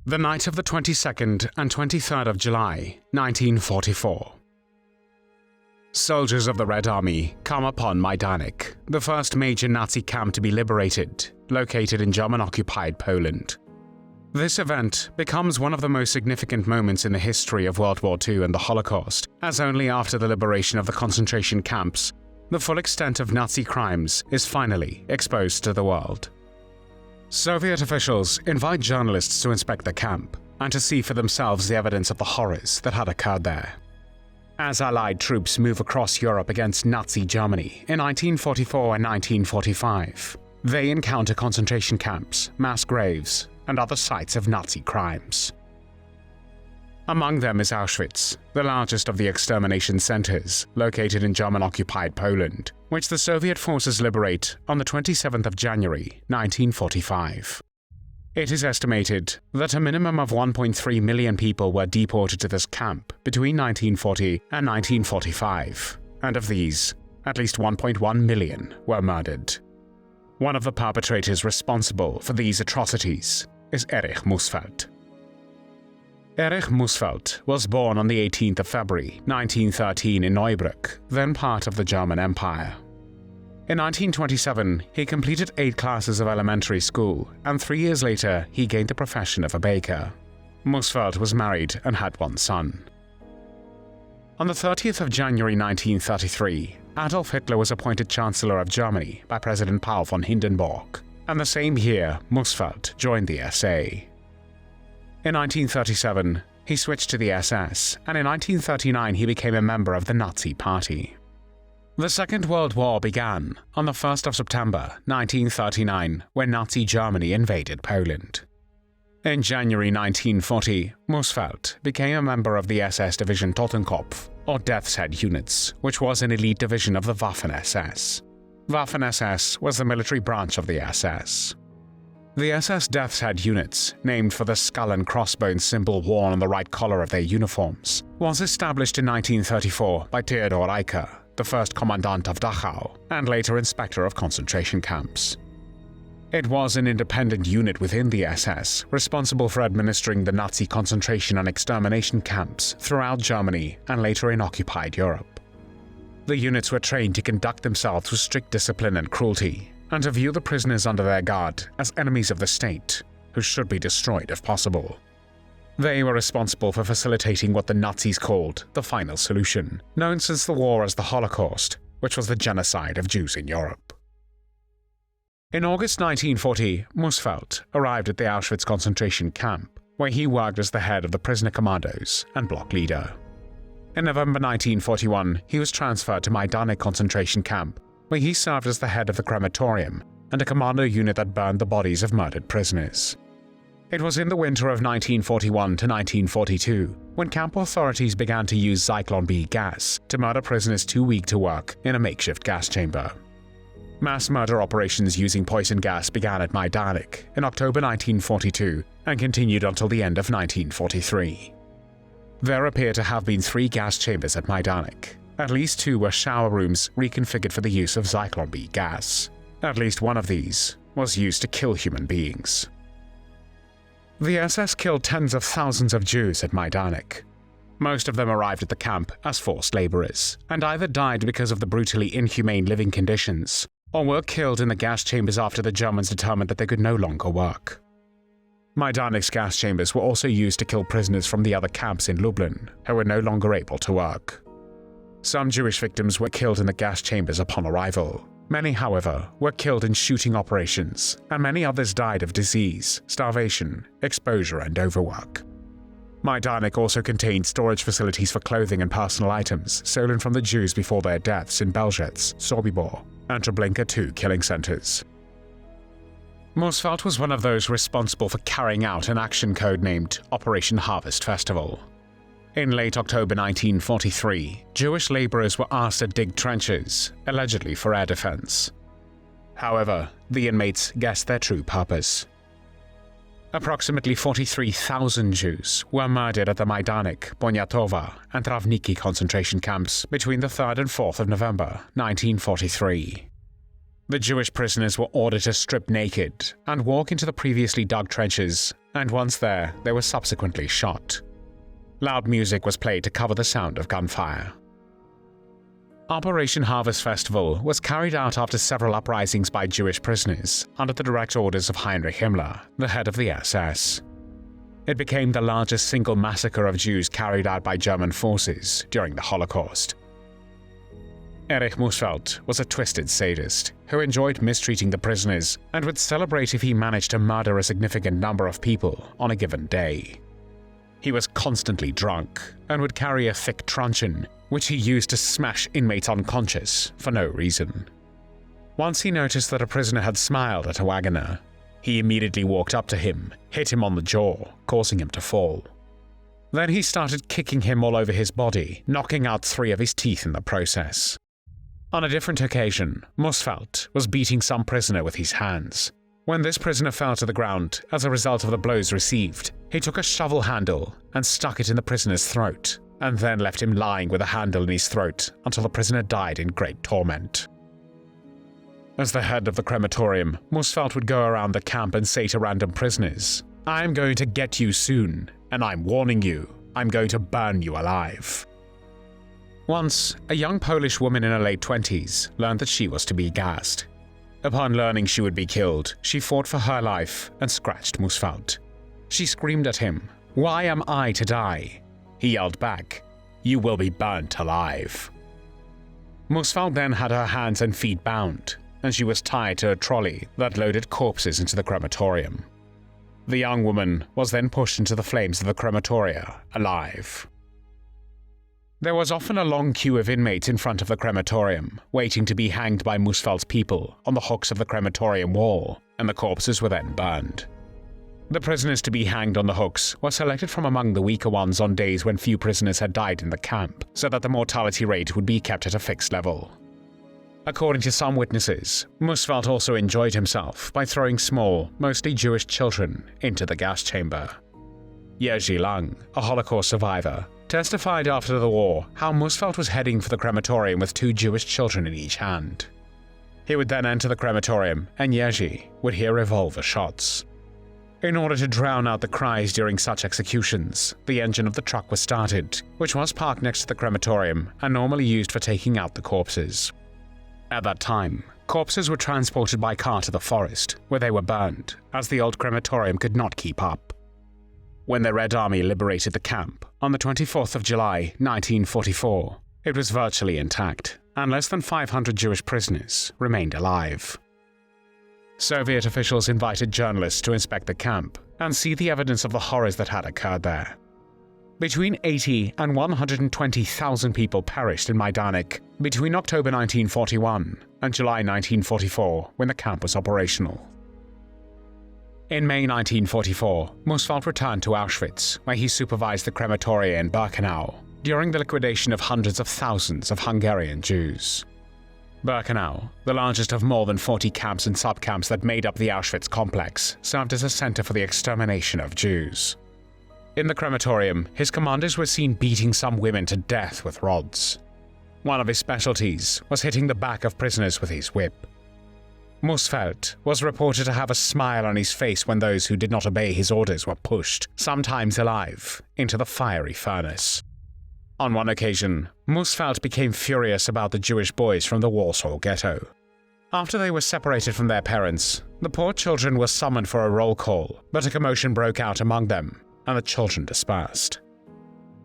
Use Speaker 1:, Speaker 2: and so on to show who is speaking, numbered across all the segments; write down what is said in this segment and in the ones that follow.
Speaker 1: The night of the 22nd and 23rd of July, 1944. Soldiers of the Red Army come upon Majdanek, the first major Nazi camp to be liberated, located in German-occupied Poland. This event becomes one of the most significant moments in the history of World War II and the Holocaust, as only after the liberation of the concentration camps, the full extent of Nazi crimes is finally exposed to the world. Soviet officials invite journalists to inspect the camp and to see for themselves the evidence of the horrors that had occurred there. As Allied troops move across Europe against Nazi Germany in 1944 and 1945, they encounter concentration camps, mass graves, and other sites of Nazi crimes. Among them is Auschwitz, the largest of the extermination centers, located in German-occupied Poland, which the Soviet forces liberate on the 27th of January, 1945. It is estimated that a minimum of 1.3 million people were deported to this camp between 1940 and 1945, and of these, at least 1.1 million were murdered. One of the perpetrators responsible for these atrocities is Erich Muhsfeldt. Erich Muhsfeldt was born on the 18th of February 1913 in Neubrück, then part of the German Empire. In 1927, he completed 8 classes of elementary school, and 3 years later he gained the profession of a baker. Muhsfeldt was married and had 1 son. On the 30th of January 1933, Adolf Hitler was appointed Chancellor of Germany by President Paul von Hindenburg, and the same year Muhsfeldt joined the SA. In 1937, he switched to the SS, and in 1939 he became a member of the Nazi Party. The Second World War began on the 1st of September 1939 when Nazi Germany invaded Poland. In January 1940, Muhsfeldt became a member of the SS division Totenkopf, or Death's Head Units, which was an elite division of the Waffen-SS. Waffen-SS was the military branch of the SS. The SS Death's Head Units, named for the skull and crossbones symbol worn on the right collar of their uniforms, was established in 1934 by Theodor Eicke, the first commandant of Dachau, and later inspector of concentration camps. It was an independent unit within the SS, responsible for administering the Nazi concentration and extermination camps throughout Germany and later in occupied Europe. The units were trained to conduct themselves with strict discipline and cruelty, and to view the prisoners under their guard as enemies of the state, who should be destroyed if possible. They were responsible for facilitating what the Nazis called the final solution, known since the war as the Holocaust, which was the genocide of Jews in Europe. In August 1940, Muhsfeldt arrived at the Auschwitz concentration camp, where he worked as the head of the prisoner commandos and block leader. In November 1941, he was transferred to Majdanek concentration camp, where he served as the head of the crematorium and a commando unit that burned the bodies of murdered prisoners. It was in the winter of 1941 to 1942 when camp authorities began to use Zyklon B gas to murder prisoners too weak to work in a makeshift gas chamber. Mass murder operations using poison gas began at Majdanek in October 1942 and continued until the end of 1943. There appear to have been 3 gas chambers at Majdanek. At least 2 were shower rooms reconfigured for the use of Zyklon B gas. At least one of these was used to kill human beings. The SS killed tens of thousands of Jews at Majdanek. Most of them arrived at the camp as forced laborers, and either died because of the brutally inhumane living conditions, or were killed in the gas chambers after the Germans determined that they could no longer work. Majdanek's gas chambers were also used to kill prisoners from the other camps in Lublin, who were no longer able to work. Some Jewish victims were killed in the gas chambers upon arrival. Many, however, were killed in shooting operations, and many others died of disease, starvation, exposure, and overwork. Majdanek also contained storage facilities for clothing and personal items stolen from the Jews before their deaths in Belzec, Sobibor, and Treblinka II killing centers. Muhsfeldt was one of those responsible for carrying out an action code named Operation Harvest Festival. In late October 1943, Jewish laborers were asked to dig trenches, allegedly for air defense. However, the inmates guessed their true purpose. Approximately 43,000 Jews were murdered at the Majdanek, Poniatowa, and Trawniki concentration camps between the 3rd and 4th of November 1943. The Jewish prisoners were ordered to strip naked and walk into the previously dug trenches and once there, they were subsequently shot. Loud music was played to cover the sound of gunfire. Operation Harvest Festival was carried out after several uprisings by Jewish prisoners under the direct orders of Heinrich Himmler, the head of the SS. It became the largest single massacre of Jews carried out by German forces during the Holocaust. Erich Muhsfeldt was a twisted sadist who enjoyed mistreating the prisoners and would celebrate if he managed to murder a significant number of people on a given day. He was constantly drunk and would carry a thick truncheon, which he used to smash inmates unconscious for no reason. Once he noticed that a prisoner had smiled at a wagoner, he immediately walked up to him, hit him on the jaw, causing him to fall. Then he started kicking him all over his body, knocking out 3 of his teeth in the process. On a different occasion, Muhsfeldt was beating some prisoner with his hands. When this prisoner fell to the ground as a result of the blows received, he took a shovel handle and stuck it in the prisoner's throat, and then left him lying with a handle in his throat until the prisoner died in great torment. As the head of the crematorium, Muhsfeldt would go around the camp and say to random prisoners, "I am going to get you soon, and I'm warning you, I'm going to burn you alive." Once, a young Polish woman in her late 20s learned that she was to be gassed. Upon learning she would be killed, she fought for her life and scratched Muhsfeldt. She screamed at him, "Why am I to die?" He yelled back, "You will be burnt alive." Muhsfeldt then had her hands and feet bound, and she was tied to a trolley that loaded corpses into the crematorium. The young woman was then pushed into the flames of the crematoria, alive. There was often a long queue of inmates in front of the crematorium, waiting to be hanged by Muhsfeldt's people on the hooks of the crematorium wall, and the corpses were then burned. The prisoners to be hanged on the hooks were selected from among the weaker ones on days when few prisoners had died in the camp, so that the mortality rate would be kept at a fixed level. According to some witnesses, Muhsfeldt also enjoyed himself by throwing small, mostly Jewish children into the gas chamber. Jerzy Lang, a Holocaust survivor, testified after the war how Muhsfeldt was heading for the crematorium with 2 Jewish children in each hand. He would then enter the crematorium, and Jerzy would hear revolver shots. In order to drown out the cries during such executions, the engine of the truck was started, which was parked next to the crematorium and normally used for taking out the corpses. At that time, corpses were transported by car to the forest, where they were burned, as the old crematorium could not keep up. When the Red Army liberated the camp on the 24th of July, 1944, it was virtually intact, and less than 500 Jewish prisoners remained alive. Soviet officials invited journalists to inspect the camp and see the evidence of the horrors that had occurred there. Between 80 and 120,000 people perished in Majdanek between October 1941 and July 1944, when the camp was operational. In May 1944, Muhsfeldt returned to Auschwitz, where he supervised the crematoria in Birkenau during the liquidation of hundreds of thousands of Hungarian Jews. Birkenau, the largest of more than 40 camps and subcamps that made up the Auschwitz complex, served as a center for the extermination of Jews. In the crematorium, his commandos were seen beating some women to death with rods. One of his specialties was hitting the back of prisoners with his whip. Muhsfeldt was reported to have a smile on his face when those who did not obey his orders were pushed, sometimes alive, into the fiery furnace. On one occasion, Muhsfeldt became furious about the Jewish boys from the Warsaw Ghetto. After they were separated from their parents, the poor children were summoned for a roll call, but a commotion broke out among them, and the children dispersed.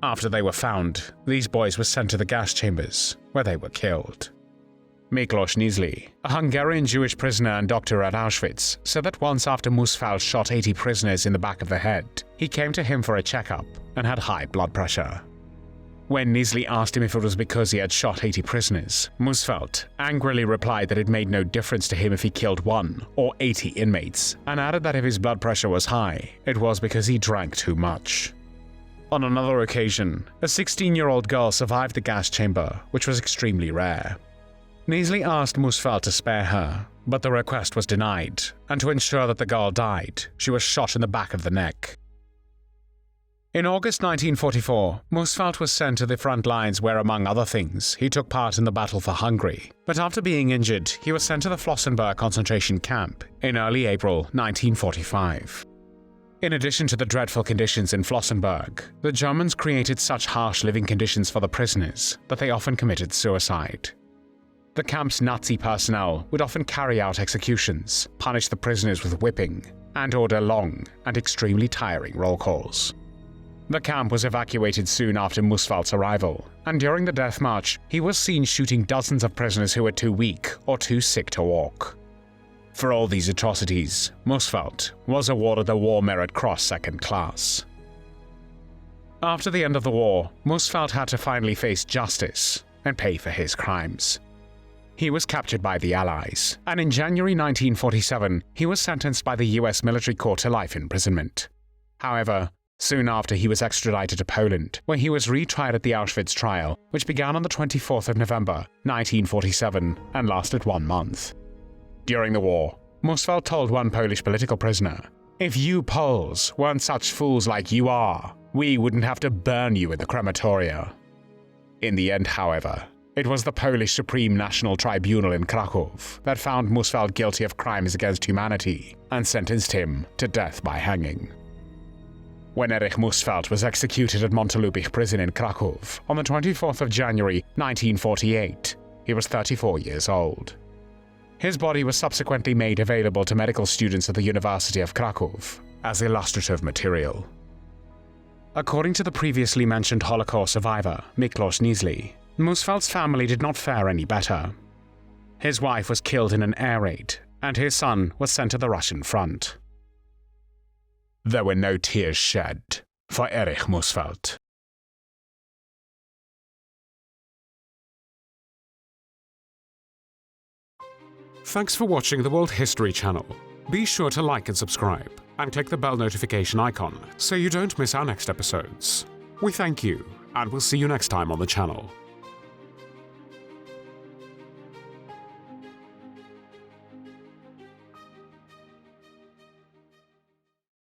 Speaker 1: After they were found, these boys were sent to the gas chambers, where they were killed. Miklos Nizli, a Hungarian Jewish prisoner and doctor at Auschwitz, said that once after Muhsfeldt shot 80 prisoners in the back of the head, he came to him for a checkup and had high blood pressure. When Nizli asked him if it was because he had shot 80 prisoners, Muhsfeldt angrily replied that it made no difference to him if he killed 1 or 80 inmates, and added that if his blood pressure was high, it was because he drank too much. On another occasion, a 16-year-old girl survived the gas chamber, which was extremely rare. Nizli asked Muhsfeldt to spare her, but the request was denied, and to ensure that the girl died, she was shot in the back of the neck. In August 1944, Muhsfeldt was sent to the front lines where, among other things, he took part in the battle for Hungary, but after being injured, he was sent to the Flossenburg concentration camp in early April 1945. In addition to the dreadful conditions in Flossenburg, the Germans created such harsh living conditions for the prisoners that they often committed suicide. The camp's Nazi personnel would often carry out executions, punish the prisoners with whipping, and order long and extremely tiring roll calls. The camp was evacuated soon after Muhsfeldt's arrival, and during the death march, he was seen shooting dozens of prisoners who were too weak or too sick to walk. For all these atrocities, Muhsfeldt was awarded the War Merit Cross Second Class. After the end of the war, Muhsfeldt had to finally face justice and pay for his crimes. He was captured by the Allies, and in January 1947, he was sentenced by the US military court to life imprisonment. However, soon after he was extradited to Poland, where he was retried at the Auschwitz trial, which began on the 24th of November, 1947, and lasted 1 month. During the war, Muhsfeldt told one Polish political prisoner, "If you Poles weren't such fools like you are, we wouldn't have to burn you in the crematoria." In the end, however, it was the Polish Supreme National Tribunal in Kraków that found Muhsfeldt guilty of crimes against humanity and sentenced him to death by hanging. When Erich Muhsfeldt was executed at Montelupich Prison in Kraków on the 24th of January 1948, he was 34 years old. His body was subsequently made available to medical students at the University of Kraków as illustrative material. According to the previously mentioned Holocaust survivor, Miklos Niesli, Muhsfeldt's family did not fare any better. His wife was killed in an air raid, and his son was sent to the Russian front. There were no tears shed for Erich Muhsfeldt. Thanks for watching the World History Channel. Be sure to like and subscribe, and click the bell notification icon so you don't miss our next episodes. We thank you, and we'll see you next time on the channel.